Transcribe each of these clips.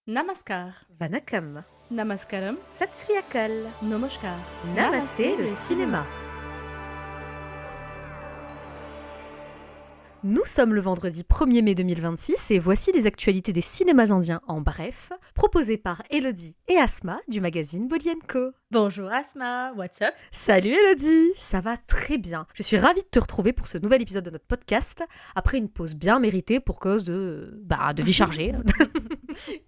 Namaskar, Vanakkam, Namaskaram, Sat Sri Akal, Namaskar. Namasté le cinéma. Nous sommes le vendredi 1er mai 2026 et voici les actualités des cinémas indiens en bref, proposées par Elodie et Asma du magazine Bolly & Co. Bonjour Asma, what's up? Salut Elodie, ça va très bien. Je suis ravie de te retrouver pour ce nouvel épisode de notre podcast, après une pause bien méritée pour cause de vie chargée.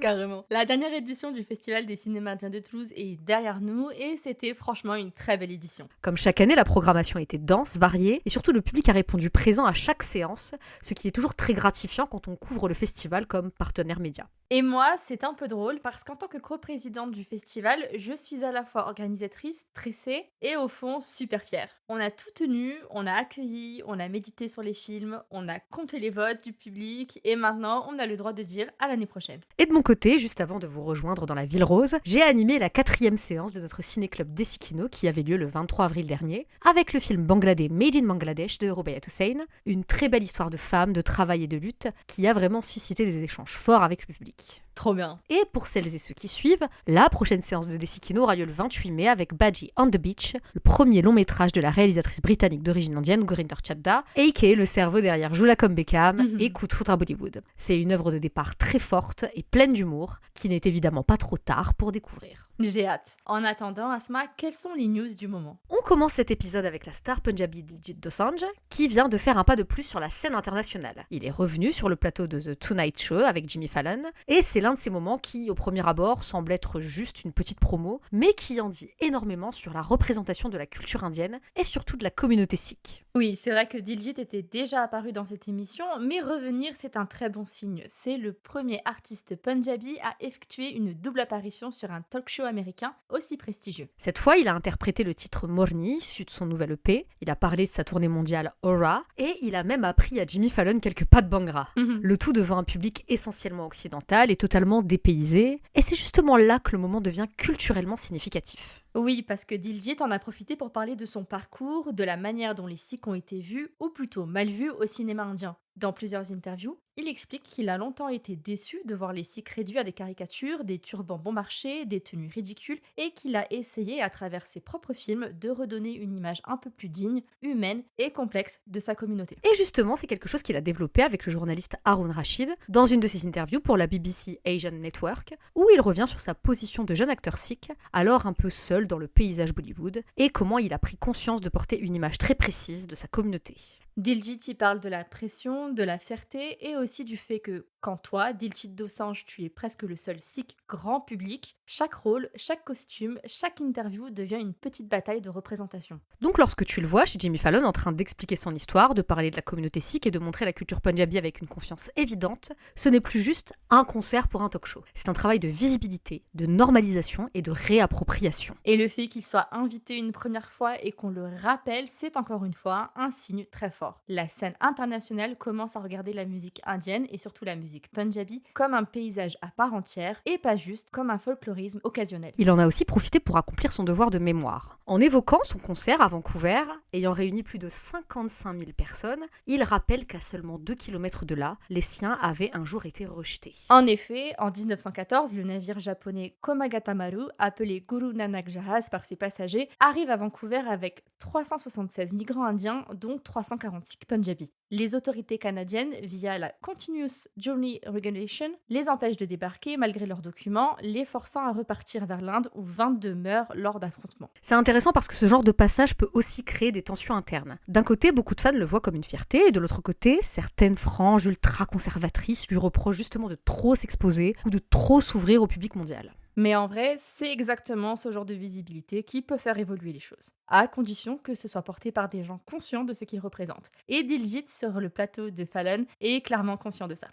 Carrément. La dernière édition du Festival des cinémas indiens de Toulouse est derrière nous et c'était franchement une très belle édition. Comme chaque année, la programmation était dense, variée, et surtout le public a répondu présent à chaque séance, ce qui est toujours très gratifiant quand on couvre le festival comme partenaire média. Et moi, c'est un peu drôle parce qu'en tant que coprésidente du festival, je suis à la fois organisatrice, stressée et au fond super fière. On a tout tenu, on a accueilli, on a médité sur les films, on a compté les votes du public et maintenant on a le droit de dire à l'année prochaine. Et de mon côté, juste avant de vous rejoindre dans la Ville Rose, j'ai animé la 4e séance de notre ciné-club Desikino qui avait lieu le 23 avril dernier, avec le film Bangladais Made in Bangladesh de Rubaiyat Hussain, une très belle histoire de femmes, de travail et de lutte qui a vraiment suscité des échanges forts avec le public. Trop bien. Et pour celles et ceux qui suivent, la prochaine séance de Desikino aura lieu le 28 mai avec Baji on the Beach, le premier long métrage de la réalisatrice britannique d'origine indienne Gurinder Chadha, a.k.a. le cerveau derrière Jula Comme Beckham et Coup de foudre à Bollywood. C'est une œuvre de départ très forte et pleine d'humour, qui n'est évidemment pas trop tard pour découvrir. J'ai hâte. En attendant, Asma, quelles sont les news du moment? On commence cet épisode avec la star punjabi Diljit Dosanjh, qui vient de faire un pas de plus sur la scène internationale. Il est revenu sur le plateau de The Tonight Show avec Jimmy Fallon, et c'est l'un de ces moments qui, au premier abord, semble être juste une petite promo, mais qui en dit énormément sur la représentation de la culture indienne et surtout de la communauté sikh. Oui, c'est vrai que Diljit était déjà apparu dans cette émission, mais revenir, c'est un très bon signe. C'est le premier artiste punjabi à effectuer une double apparition sur un talk show américain aussi prestigieux. Cette fois, il a interprété le titre Morni, issu de son nouvel EP, il a parlé de sa tournée mondiale Aura, et il a même appris à Jimmy Fallon quelques pas de Bhangra. Le tout devant un public essentiellement occidental et totalement dépaysé, et c'est justement là que le moment devient culturellement significatif. Oui, parce que Diljit en a profité pour parler de son parcours, de la manière dont les Sikhs ont été vus, ou plutôt mal vus, au cinéma indien. Dans plusieurs interviews, il explique qu'il a longtemps été déçu de voir les Sikhs réduits à des caricatures, des turbans bon marché, des tenues ridicules, et qu'il a essayé, à travers ses propres films, de redonner une image un peu plus digne, humaine et complexe de sa communauté. Et justement, c'est quelque chose qu'il a développé avec le journaliste Harun Rashid dans une de ses interviews pour la BBC Asian Network, où il revient sur sa position de jeune acteur sikh, alors un peu seul dans le paysage Bollywood, et comment il a pris conscience de porter une image très précise de sa communauté. Diljit y parle de la pression, de la fierté et aussi du fait que, quand toi, Diljit Dosanjh, tu es presque le seul sikh grand public, chaque rôle, chaque costume, chaque interview devient une petite bataille de représentation. Donc lorsque tu le vois chez Jimmy Fallon en train d'expliquer son histoire, de parler de la communauté sikh et de montrer la culture punjabi avec une confiance évidente, ce n'est plus juste un concert pour un talk show. C'est un travail de visibilité, de normalisation et de réappropriation. Et le fait qu'il soit invité une première fois et qu'on le rappelle, c'est encore une fois un signe très fort. La scène internationale commence à regarder la musique indienne et surtout la musique punjabi comme un paysage à part entière et pas juste comme un folklorisme occasionnel. Il en a aussi profité pour accomplir son devoir de mémoire. En évoquant son concert à Vancouver, ayant réuni plus de 55 000 personnes, il rappelle qu'à seulement 2 km de là, les siens avaient un jour été rejetés. En effet, en 1914, le navire japonais Komagatamaru, appelé Guru Nanak Jahaz par ses passagers, arrive à Vancouver avec 376 migrants indiens, dont 346 punjabis. Les autorités canadiennes, via la Continuous Journey Regulation, les empêchent de débarquer malgré leurs documents, les forçant à repartir vers l'Inde où 22 meurent lors d'affrontements. C'est intéressant parce que ce genre de passage peut aussi créer des tensions internes. D'un côté, beaucoup de fans le voient comme une fierté, et de l'autre côté, certaines franges ultra-conservatrices lui reprochent justement de trop s'exposer ou de trop s'ouvrir au public mondial. Mais en vrai, c'est exactement ce genre de visibilité qui peut faire évoluer les choses, à condition que ce soit porté par des gens conscients de ce qu'ils représentent. Et Diljit, sur le plateau de Fallon, est clairement conscient de ça.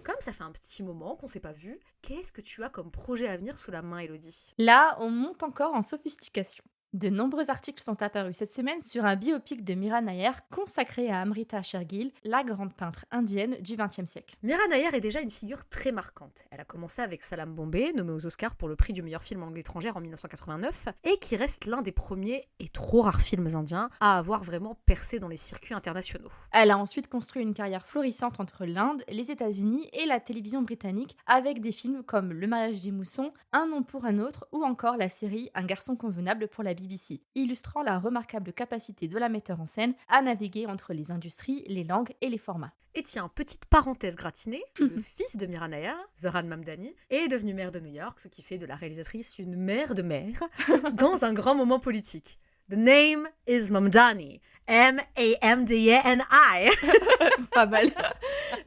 Comme ça fait un petit moment qu'on s'est pas vu, qu'est-ce que tu as comme projet à venir sous la main, Elodie ? Là, on monte encore en sophistication. De nombreux articles sont apparus cette semaine sur un biopic de Mira Nair consacré à Amrita Shergill, la grande peintre indienne du XXe siècle. Mira Nair est déjà une figure très marquante. Elle a commencé avec Salam Bombay, nommé aux Oscars pour le prix du meilleur film en langue étrangère en 1989, et qui reste l'un des premiers et trop rares films indiens à avoir vraiment percé dans les circuits internationaux. Elle a ensuite construit une carrière florissante entre l'Inde, les États-Unis et la télévision britannique avec des films comme Le mariage des moussons, Un nom pour un autre ou encore la série Un garçon convenable pour la BBC, illustrant la remarquable capacité de la metteur en scène à naviguer entre les industries, les langues et les formats. Et tiens, petite parenthèse gratinée, le fils de Mira Nair, Zohran Mamdani, est devenu maire de New York, ce qui fait de la réalisatrice une mère de mère, dans un grand moment politique. The name is Mamdani. M-A-M-D-A-N-I. Pas mal.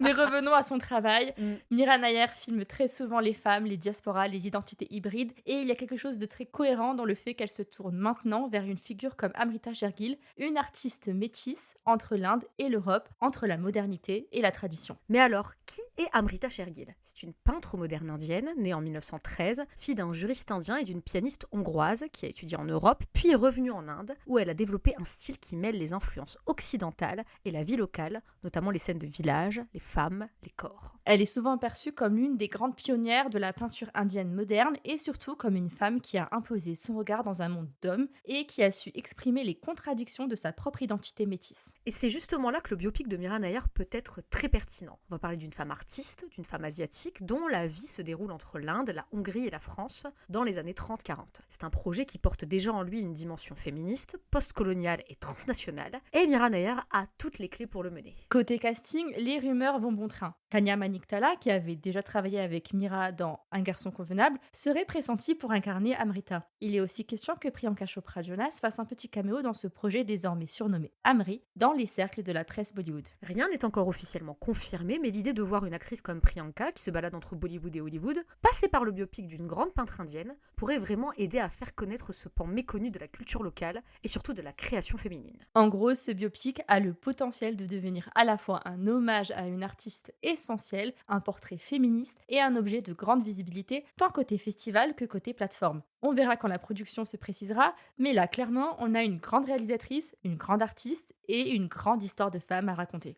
Mais revenons à son travail. Mm. Mira Nair filme très souvent les femmes, les diasporas, les identités hybrides, et il y a quelque chose de très cohérent dans le fait qu'elle se tourne maintenant vers une figure comme Amrita Shergill, une artiste métisse entre l'Inde et l'Europe, entre la modernité et la tradition. Mais alors, qui est Amrita Shergill? C'est une peintre moderne indienne, née en 1913, fille d'un juriste indien et d'une pianiste hongroise qui a étudié en Europe, puis est revenue en Inde, où elle a développé un style qui mêle les influences occidentales et la vie locale, notamment les scènes de village, les femmes, les corps. Elle est souvent perçue comme l'une des grandes pionnières de la peinture indienne moderne et surtout comme une femme qui a imposé son regard dans un monde d'hommes et qui a su exprimer les contradictions de sa propre identité métisse. Et c'est justement là que le biopic de Mira Nair peut être très pertinent. On va parler d'une femme artiste, d'une femme asiatique, dont la vie se déroule entre l'Inde, la Hongrie et la France dans les années 30-40. C'est un projet qui porte déjà en lui une dimension féministe, postcoloniale et transnationale, et Mira Nair a toutes les clés pour le mener. Côté casting, les rumeurs vont bon train. Tanya Maniktala, qui avait déjà travaillé avec Mira dans Un garçon convenable, serait pressentie pour incarner Amrita. Il est aussi question que Priyanka Chopra Jonas fasse un petit caméo dans ce projet désormais surnommé Amri dans les cercles de la presse Bollywood. Rien n'est encore officiellement confirmé, mais l'idée de voir une actrice comme Priyanka, qui se balade entre Bollywood et Hollywood, passer par le biopic d'une grande peintre indienne, pourrait vraiment aider à faire connaître ce pan méconnu de la culture locale et surtout de la création féminine. En gros, ce biopic a le potentiel de devenir à la fois un hommage à une artiste essentielle, un portrait féministe et un objet de grande visibilité, tant côté festival que côté plateforme. On verra quand la production se précisera, mais là, clairement, on a une grande réalisatrice, une grande artiste et une grande histoire de femme à raconter.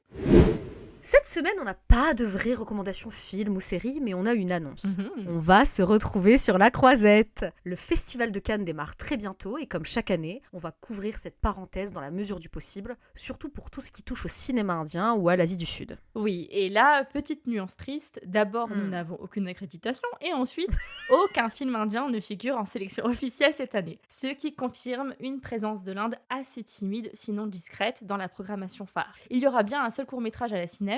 Cette semaine, on n'a pas de vraies recommandations films ou séries, mais on a une annonce. Mhm. On va se retrouver sur la Croisette. Le Festival de Cannes démarre très bientôt et comme chaque année, on va couvrir cette parenthèse dans la mesure du possible, surtout pour tout ce qui touche au cinéma indien ou à l'Asie du Sud. Oui, et là, petite nuance triste, d'abord nous n'avons aucune accréditation et ensuite aucun film indien ne figure en sélection officielle cette année, ce qui confirme une présence de l'Inde assez timide, sinon discrète, dans la programmation phare. Il y aura bien un seul court-métrage à la Cinef,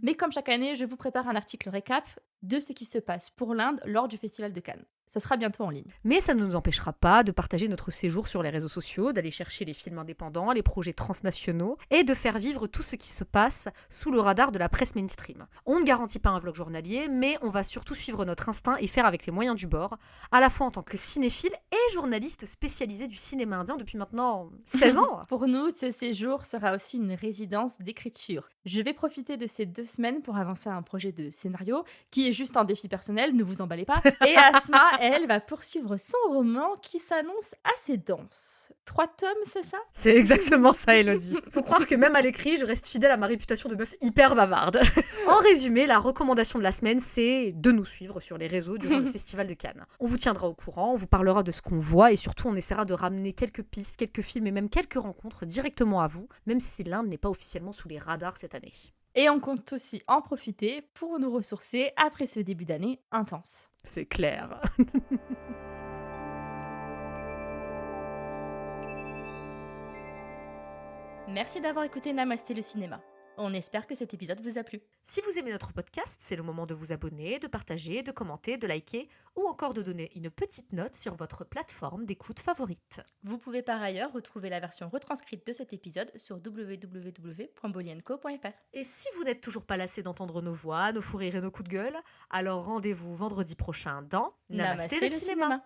mais comme chaque année, je vous prépare un article récap de ce qui se passe pour l'Inde lors du Festival de Cannes. Ça sera bientôt en ligne. Mais ça ne nous empêchera pas de partager notre séjour sur les réseaux sociaux, d'aller chercher les films indépendants, les projets transnationaux et de faire vivre tout ce qui se passe sous le radar de la presse mainstream. On ne garantit pas un vlog journalier, mais on va surtout suivre notre instinct et faire avec les moyens du bord, à la fois en tant que cinéphile et journaliste spécialisé du cinéma indien depuis maintenant 16 ans. Pour nous, ce séjour sera aussi une résidence d'écriture. Je vais profiter de ces 2 semaines pour avancer un projet de scénario qui est juste un défi personnel, ne vous emballez pas. Et Asma, elle, va poursuivre son roman qui s'annonce assez dense. 3 tomes, c'est ça? C'est exactement ça, Elodie. Faut croire que même à l'écrit, je reste fidèle à ma réputation de meuf hyper bavarde. En résumé, la recommandation de la semaine, c'est de nous suivre sur les réseaux durant le Festival de Cannes. On vous tiendra au courant, on vous parlera de ce qu'on voit et surtout on essaiera de ramener quelques pistes, quelques films et même quelques rencontres directement à vous, même si l'Inde n'est pas officiellement sous les radars cette année. Et on compte aussi en profiter pour nous ressourcer après ce début d'année intense. C'est clair. Merci d'avoir écouté Namasté le cinéma. On espère que cet épisode vous a plu. Si vous aimez notre podcast, c'est le moment de vous abonner, de partager, de commenter, de liker ou encore de donner une petite note sur votre plateforme d'écoute favorite. Vous pouvez par ailleurs retrouver la version retranscrite de cet épisode sur www.bolienco.fr. Et si vous n'êtes toujours pas lassé d'entendre nos voix, nos fous rires et nos coups de gueule, alors rendez-vous vendredi prochain dans Namasté le cinéma.